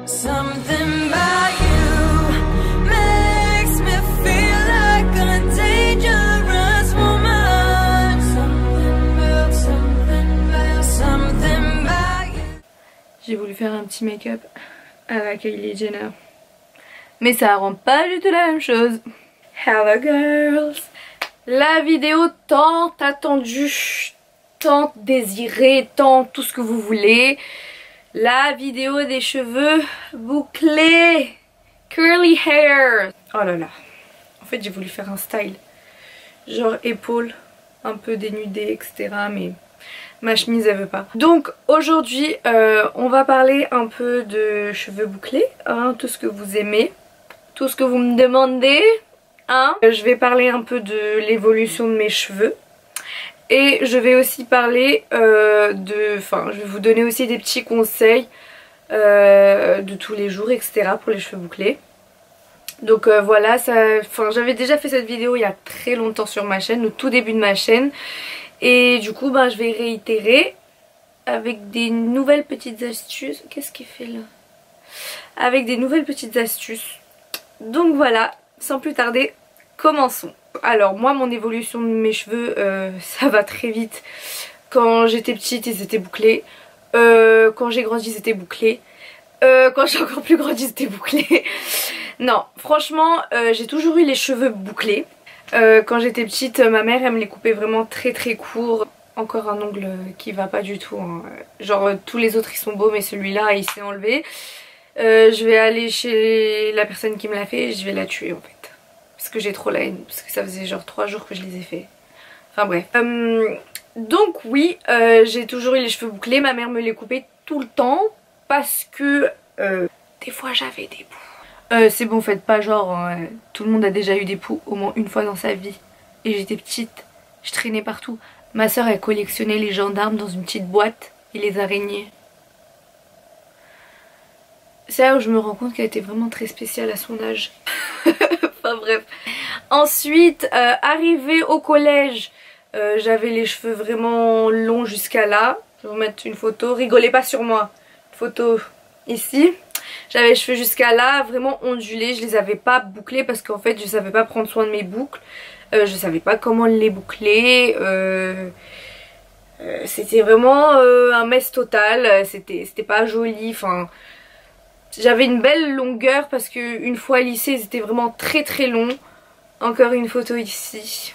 Something about you makes me feel like a dangerous woman. Something about you. J'ai voulu faire un petit make-up à la Kylie Jenner, mais ça rend pas du tout la même chose. Hello girls! La vidéo tant attendue, tant désirée, tant tout ce que vous voulez. La vidéo des cheveux bouclés, curly hair. Oh là là. En fait j'ai voulu faire un style genre épaules un peu dénudées, etc. Mais ma chemise elle veut pas. Donc aujourd'hui on va parler un peu de cheveux bouclés, hein, tout ce que vous aimez, tout ce que vous me demandez, hein. Je vais parler un peu de l'évolution de mes cheveux. Et je vais aussi parler je vais vous donner aussi des petits conseils de tous les jours, etc. pour les cheveux bouclés. Donc voilà, j'avais déjà fait cette vidéo il y a très longtemps sur ma chaîne, au tout début de ma chaîne. Et du coup je vais réitérer avec des nouvelles petites astuces. Qu'est-ce qu'il fait là? Avec des nouvelles petites astuces. Donc voilà, sans plus tarder, commençons. Alors moi mon évolution de mes cheveux ça va très vite. Quand j'étais petite ils étaient bouclés, quand j'ai grandi ils étaient bouclés, quand j'ai encore plus grandi ils étaient bouclés. Non franchement j'ai toujours eu les cheveux bouclés. Quand j'étais petite ma mère elle me les coupait vraiment très très courts. Encore un ongle qui va pas du tout, hein. Genre tous les autres ils sont beaux mais celui-là il s'est enlevé. Je vais aller chez la personne qui me l'a fait et je vais la tuer en fait. Parce que j'ai trop la haine, parce que ça faisait genre 3 jours que je les ai fait. Enfin bref. Donc oui, j'ai toujours eu les cheveux bouclés, ma mère me les coupait tout le temps. Parce que des fois j'avais des poux. C'est bon, faites pas genre, tout le monde a déjà eu des poux au moins une fois dans sa vie. Et j'étais petite, je traînais partout. Ma soeur elle collectionnait les gendarmes dans une petite boîte et les araignées. C'est là où je me rends compte qu'elle était vraiment très spéciale à son âge. Enfin bref. Ensuite, arrivée au collège, j'avais les cheveux vraiment longs jusqu'à là. Je vais vous mettre une photo, rigolez pas sur moi. Photo ici. J'avais les cheveux jusqu'à là, vraiment ondulés. Je les avais pas bouclés parce qu'en fait je savais pas prendre soin de mes boucles. Je savais pas comment les boucler. C'était vraiment un mess total. C'était pas joli. Enfin, j'avais une belle longueur parce que une fois lissés ils étaient vraiment très très longs. Encore une photo ici.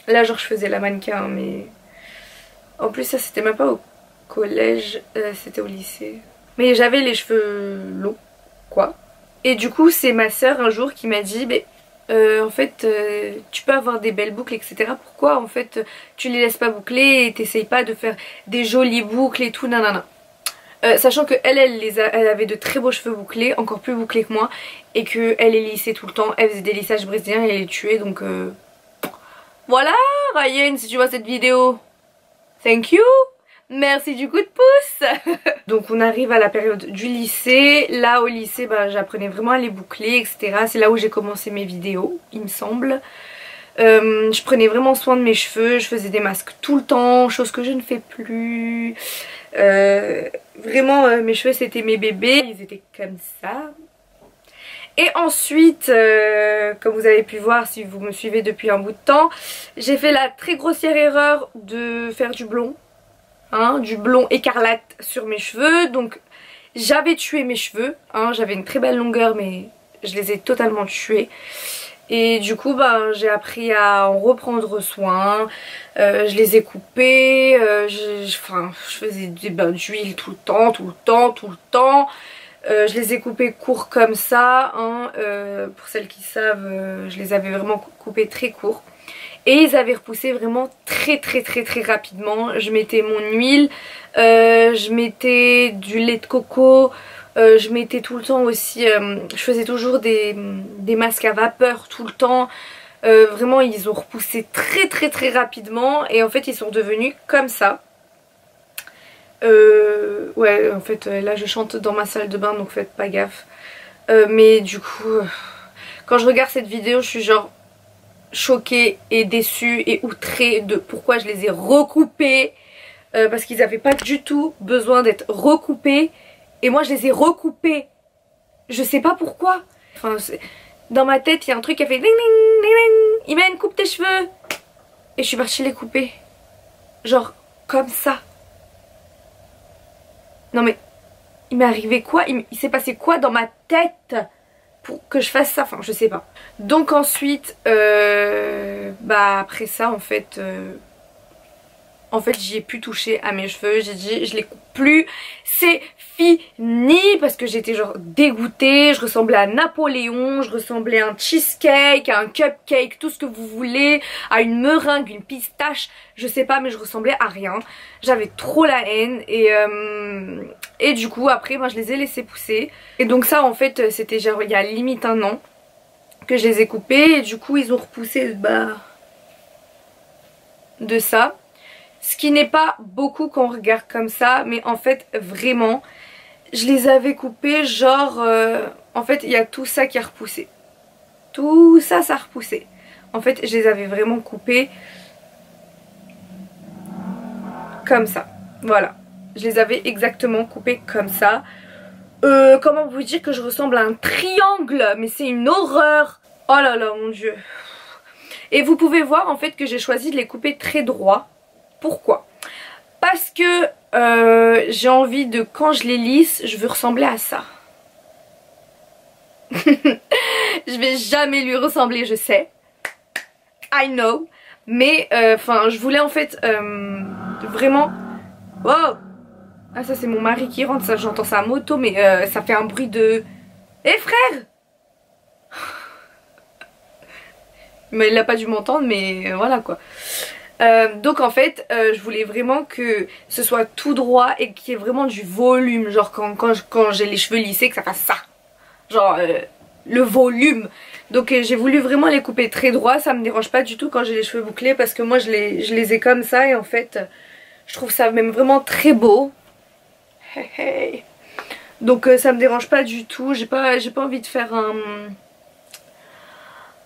Là genre je faisais la mannequin mais en plus ça c'était même pas au collège, c'était au lycée. Mais j'avais les cheveux longs quoi. Et du coup c'est ma soeur un jour qui m'a dit en fait tu peux avoir des belles boucles etc. Pourquoi en fait tu les laisses pas boucler et t'essayes pas de faire des jolies boucles et tout nanana. Sachant que elle avait de très beaux cheveux bouclés, encore plus bouclés que moi, et que elle les lissait tout le temps, elle faisait des lissages brésiliens et elle les tuait, donc voilà Ryan, si tu vois cette vidéo, thank you, merci du coup de pouce. Donc on arrive à la période du lycée. Là au lycée j'apprenais vraiment à les boucler etc. C'est là où j'ai commencé mes vidéos il me semble. Je prenais vraiment soin de mes cheveux, je faisais des masques tout le temps, chose que je ne fais plus. Vraiment mes cheveux c'était mes bébés, ils étaient comme ça. Et ensuite comme vous avez pu voir si vous me suivez depuis un bout de temps, j'ai fait la très grossière erreur de faire du blond, hein, du blond écarlate sur mes cheveux. Donc j'avais tué mes cheveux, hein, j'avais une très belle longueur mais je les ai totalement tués. Et du coup j'ai appris à en reprendre soin. Je les ai coupés, je faisais des bains d'huile tout le temps. Je les ai coupés courts comme ça, hein. Pour celles qui savent, je les avais vraiment coupés très courts. Et ils avaient repoussé vraiment très rapidement. Je mettais mon huile, je mettais du lait de coco. Je mettais tout le temps aussi, je faisais toujours des masques à vapeur tout le temps. Vraiment ils ont repoussé très rapidement et en fait ils sont devenus comme ça. Ouais en fait là je chante dans ma salle de bain donc faites pas gaffe. Mais du coup quand je regarde cette vidéo je suis genre choquée et déçue et outrée de pourquoi je les ai recoupés. Parce qu'ils n'avaient pas du tout besoin d'être recoupés. et moi je les ai recoupés. Je sais pas pourquoi. Enfin, dans ma tête il y a un truc qui a fait ding ding ding ding. Imen, coupe tes cheveux. Et je suis partie les couper. Genre comme ça. Non mais il m'est arrivé quoi? Il s'est passé quoi dans ma tête pour que je fasse ça? Enfin je sais pas. Donc ensuite bah après ça en fait j'y ai plus touché à mes cheveux. J'ai dit je les coupe plus, c'est fini, parce que j'étais genre dégoûtée. Je ressemblais à Napoléon, je ressemblais à un cheesecake, à un cupcake, tout ce que vous voulez, à une meringue, une pistache, je sais pas, mais je ressemblais à rien. J'avais trop la haine et du coup après moi je les ai laissés pousser. Et donc ça en fait c'était genre il y a limite 1 an que je les ai coupés, et du coup ils ont repoussé de ça. Ce qui n'est pas beaucoup quand on regarde comme ça, mais en fait vraiment je les avais coupés genre en fait il y a tout ça qui a repoussé. Tout ça, ça a repoussé. En fait je les avais vraiment coupés comme ça. Voilà, je les avais exactement coupés comme ça. Comment vous dire que je ressemble à un triangle? Mais c'est une horreur. Oh là là mon dieu. Et vous pouvez voir en fait que j'ai choisi de les couper très droit. Pourquoi? Parce que j'ai envie de, quand je les lisse, je veux ressembler à ça. Je vais jamais lui ressembler, je sais. I know. Mais enfin je voulais en fait vraiment... Wow. Ah ça c'est mon mari qui rentre, ça j'entends sa moto, mais ça fait un bruit de... Eh frère. Mais il n'a pas dû m'entendre, mais voilà quoi. Donc en fait je voulais vraiment que ce soit tout droit et qu'il y ait vraiment du volume. Genre quand j'ai les cheveux lissés, que ça fasse ça. Genre le volume. Donc j'ai voulu vraiment les couper très droit. Ça me dérange pas du tout quand j'ai les cheveux bouclés, parce que moi je les ai comme ça. Et en fait je trouve ça même vraiment très beau. Hey, hey. Donc ça me dérange pas du tout. J'ai pas envie de faire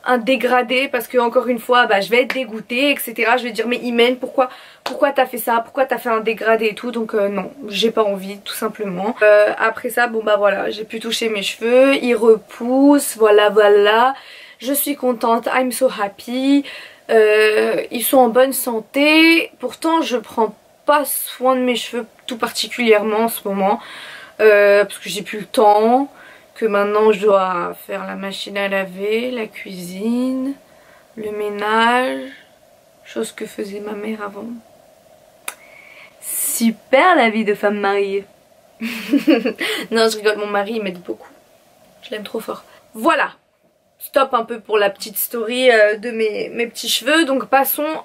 un dégradé, parce que encore une fois bah, je vais être dégoûtée etc. Je vais dire mais Imen, pourquoi t'as fait ça, pourquoi t'as fait un dégradé et tout. Donc non, j'ai pas envie tout simplement. Après ça bon bah voilà, j'ai pu toucher mes cheveux, ils repoussent, voilà, je suis contente, I'm so happy. Ils sont en bonne santé. Pourtant je prends pas soin de mes cheveux tout particulièrement en ce moment, parce que j'ai plus le temps, que maintenant je dois faire la machine à laver, la cuisine, le ménage, chose que faisait ma mère avant. Super la vie de femme mariée. Non je rigole, mon mari il m'aide beaucoup, je l'aime trop fort. Voilà, stop un peu pour la petite story de mes petits cheveux. Donc passons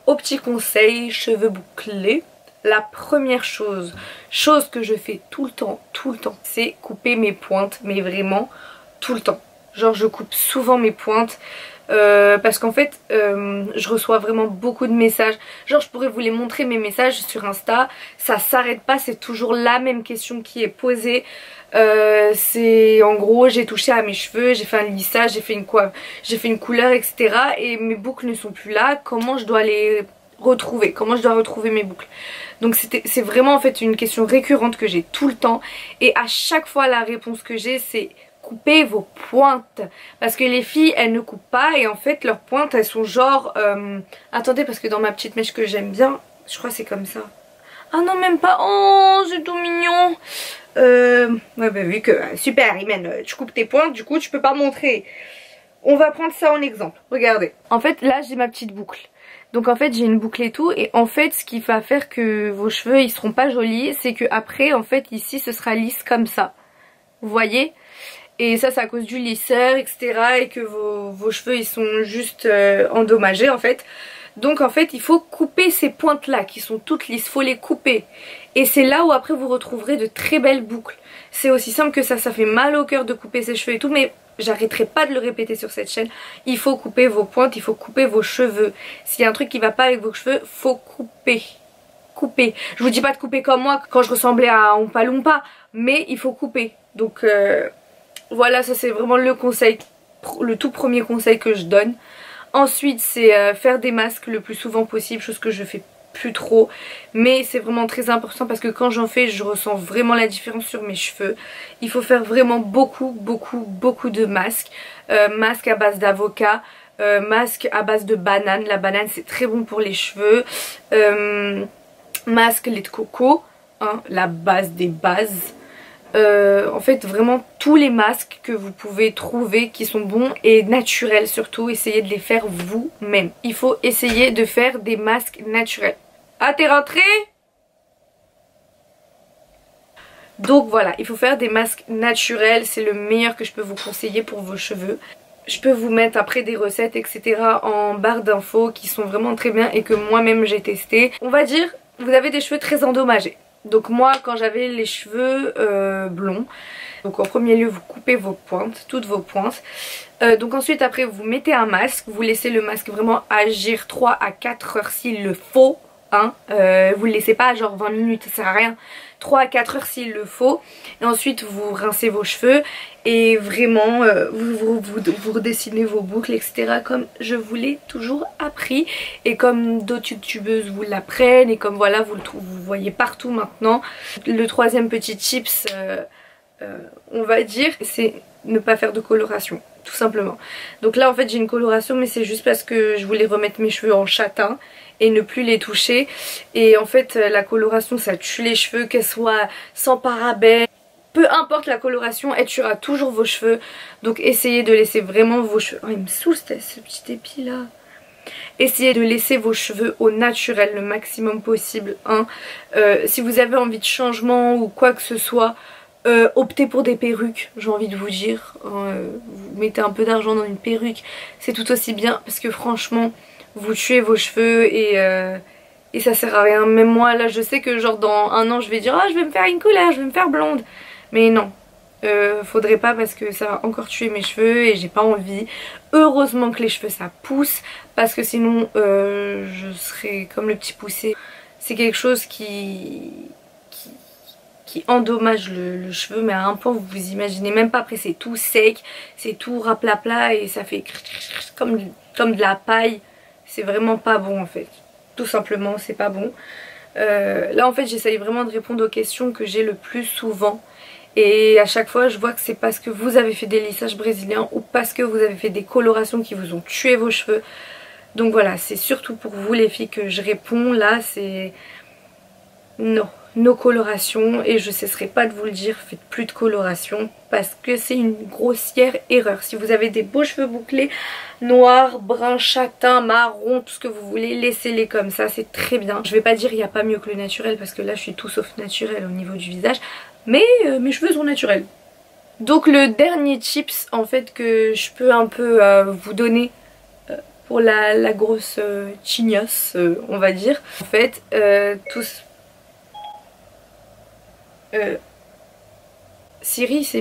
aux petits conseils cheveux bouclés. La première chose que je fais tout le temps, c'est couper mes pointes, mais vraiment tout le temps. Genre je coupe souvent mes pointes parce qu'en fait je reçois vraiment beaucoup de messages. Genre je pourrais vous les montrer, mes messages sur Insta, ça s'arrête pas, c'est toujours la même question qui est posée. C'est en gros j'ai touché à mes cheveux, j'ai fait un lissage, j'ai fait une coiffe, j'ai fait une couleur etc. et mes boucles ne sont plus là, comment je dois les retrouver, comment je dois retrouver mes boucles. Donc c'est vraiment en fait une question récurrente que j'ai tout le temps, et à chaque fois la réponse que j'ai c'est couper vos pointes, parce que les filles elles ne coupent pas, et en fait leurs pointes elles sont genre attendez, parce que dans ma petite mèche que j'aime bien, je crois c'est comme ça. Ah non même pas, oh c'est tout mignon. Ouais bah vu que super Imen, tu coupes tes pointes, du coup tu peux pas montrer. On va prendre ça en exemple, regardez. En fait là j'ai ma petite boucle. Donc en fait j'ai une boucle et tout, et en fait ce qui va faire que vos cheveux ils seront pas jolis, c'est que après en fait ici ce sera lisse comme ça. Vous voyez? Et ça c'est à cause du lisseur etc. et que vos cheveux ils sont juste endommagés en fait. Donc en fait il faut couper ces pointes là qui sont toutes lisses, faut les couper. Et c'est là où après vous retrouverez de très belles boucles. C'est aussi simple que ça fait mal au cœur de couper ses cheveux et tout, mais j'arrêterai pas de le répéter sur cette chaîne. Il faut couper vos pointes, il faut couper vos cheveux. S'il y a un truc qui va pas avec vos cheveux, faut couper. Couper. Je vous dis pas de couper comme moi quand je ressemblais à Oompa Loompa, mais il faut couper. Donc voilà, ça c'est vraiment le conseil, le tout premier conseil que je donne. Ensuite c'est faire des masques le plus souvent possible, chose que je fais plus trop, mais c'est vraiment très important parce que quand j'en fais je ressens vraiment la différence sur mes cheveux. Il faut faire vraiment beaucoup de masques, masques à base d'avocat, masque à base de banane. La banane c'est très bon pour les cheveux, masque lait de coco, hein, la base des bases. En fait vraiment tous les masques que vous pouvez trouver qui sont bons et naturels, surtout essayez de les faire vous-même. Il faut essayer de faire des masques naturels. Ah, t'es rentrée? Donc voilà, il faut faire des masques naturels, c'est le meilleur que je peux vous conseiller pour vos cheveux. Je peux vous mettre après des recettes etc en barre d'infos qui sont vraiment très bien et que moi-même j'ai testé. On va dire, vous avez des cheveux très endommagés. Donc moi quand j'avais les cheveux blonds, donc en premier lieu vous coupez vos pointes, toutes vos pointes. Donc ensuite après vous mettez un masque, vous laissez le masque vraiment agir 3 à 4 heures s'il le faut. Hein, vous le laissez pas genre 20 minutes, ça sert à rien. 3 à 4 heures s'il le faut. Et ensuite vous rincez vos cheveux et vraiment vous redessinez vos boucles etc comme je vous l'ai toujours appris et comme d'autres youtubeuses vous l'apprennent et comme voilà vous voyez partout maintenant. Le troisième petit tips on va dire c'est ne pas faire de coloration tout simplement. Donc là en fait j'ai une coloration mais c'est juste parce que je voulais remettre mes cheveux en châtain et ne plus les toucher, et en fait la coloration ça tue les cheveux, qu'elle soit sans parabènes, peu importe la coloration elle tuera toujours vos cheveux. Donc essayez de laisser vraiment vos cheveux, oh il me saoule ce petit épi là. Essayez de laisser vos cheveux au naturel le maximum possible hein. Si vous avez envie de changement ou quoi que ce soit, optez pour des perruques, j'ai envie de vous dire, vous mettez un peu d'argent dans une perruque, c'est tout aussi bien parce que franchement vous tuez vos cheveux et ça sert à rien. Même moi là je sais que genre dans un an je vais dire oh je vais me faire une couleur, je vais me faire blonde, mais non, faudrait pas parce que ça va encore tuer mes cheveux et j'ai pas envie. Heureusement que les cheveux ça pousse parce que sinon je serais comme le petit poussé. C'est quelque chose qui endommage le cheveu mais à un point vous imaginez même pas. Après c'est tout sec, c'est tout raplapla et ça fait comme de la paille. C'est vraiment pas bon en fait, tout simplement c'est pas bon. Là en fait j'essaye vraiment de répondre aux questions que j'ai le plus souvent et à chaque fois je vois que c'est parce que vous avez fait des lissages brésiliens ou parce que vous avez fait des colorations qui vous ont tué vos cheveux. Donc voilà, c'est surtout pour vous les filles que je réponds. Là c'est non, nos colorations, et je cesserai pas de vous le dire, faites plus de coloration parce que c'est une grossière erreur. Si vous avez des beaux cheveux bouclés, noirs, bruns, châtain, marron, tout ce que vous voulez, laissez-les comme ça, c'est très bien. Je vais pas dire il n'y a pas mieux que le naturel parce que là je suis tout sauf naturel au niveau du visage, mais mes cheveux sont naturels. Donc le dernier tips en fait que je peux un peu vous donner pour la grosse chignasse on va dire, en fait tous... Siri il s'est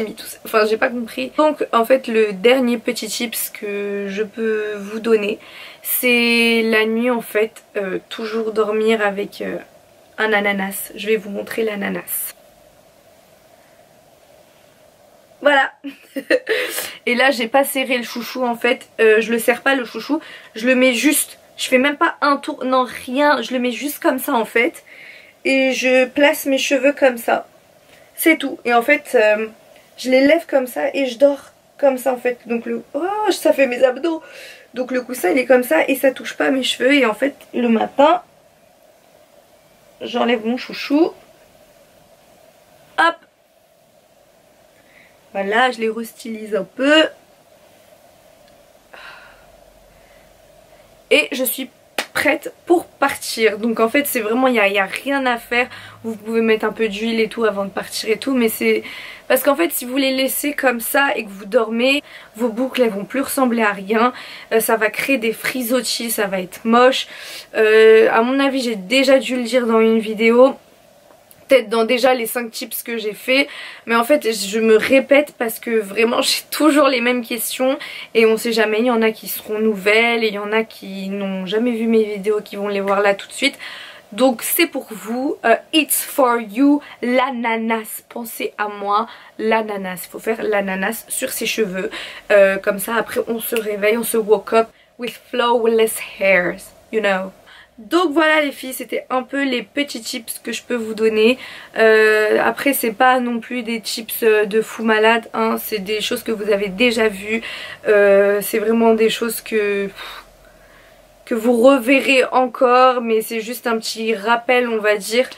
mis tout ça, enfin j'ai pas compris. Donc en fait le dernier petit tips que je peux vous donner, c'est la nuit en fait, toujours dormir avec un ananas. Je vais vous montrer l'ananas. Voilà. Et là j'ai pas serré le chouchou en fait, je le serre pas le chouchou, je le mets juste, je fais même pas un tour, non rien, je le mets juste comme ça en fait. Et je place mes cheveux comme ça, c'est tout. Et en fait je les lève comme ça et je dors comme ça en fait. Donc oh ça fait mes abdos. Donc le coussin il est comme ça et ça touche pas mes cheveux. Et en fait le matin j'enlève mon chouchou, hop, voilà, je les restylise un peu et je suis prête pour partir. Donc en fait c'est vraiment, il n'y a rien à faire. Vous pouvez mettre un peu d'huile et tout avant de partir et tout, mais c'est parce qu'en fait si vous les laissez comme ça et que vous dormez, vos boucles elles vont plus ressembler à rien, ça va créer des frisottis, ça va être moche. À mon avis j'ai déjà dû le dire dans une vidéo, peut-être dans déjà les 5 tips que j'ai fait, mais en fait je me répète parce que vraiment j'ai toujours les mêmes questions et on sait jamais, il y en a qui seront nouvelles et il y en a qui n'ont jamais vu mes vidéos qui vont les voir là tout de suite. Donc c'est pour vous, it's for you, l'ananas, pensez à moi, l'ananas, il faut faire l'ananas sur ses cheveux, comme ça après on se réveille, on se woke up with flawless hairs, you know. Donc voilà les filles, c'était un peu les petits tips que je peux vous donner. Après c'est pas non plus des tips de fou malade, hein. C'est des choses que vous avez déjà vues. C'est vraiment des choses que vous reverrez encore, mais c'est juste un petit rappel on va dire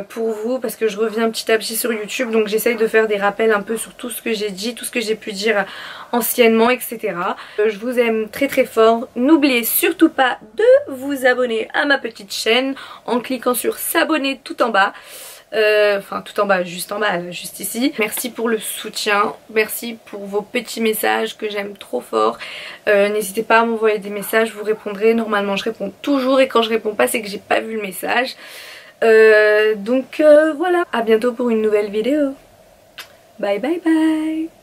pour vous, parce que je reviens petit à petit sur YouTube, donc j'essaye de faire des rappels un peu sur tout ce que j'ai dit, tout ce que j'ai pu dire anciennement, etc. Je vous aime très très fort. N'oubliez surtout pas de vous abonner à ma petite chaîne en cliquant sur s'abonner tout en bas. Enfin tout en bas, juste en bas, là, juste ici. Merci pour le soutien, merci pour vos petits messages que j'aime trop fort. N'hésitez pas à m'envoyer des messages, je vous répondrai. Normalement je réponds toujours, et quand je réponds pas c'est que j'ai pas vu le message. Donc voilà, à bientôt pour une nouvelle vidéo. Bye bye bye.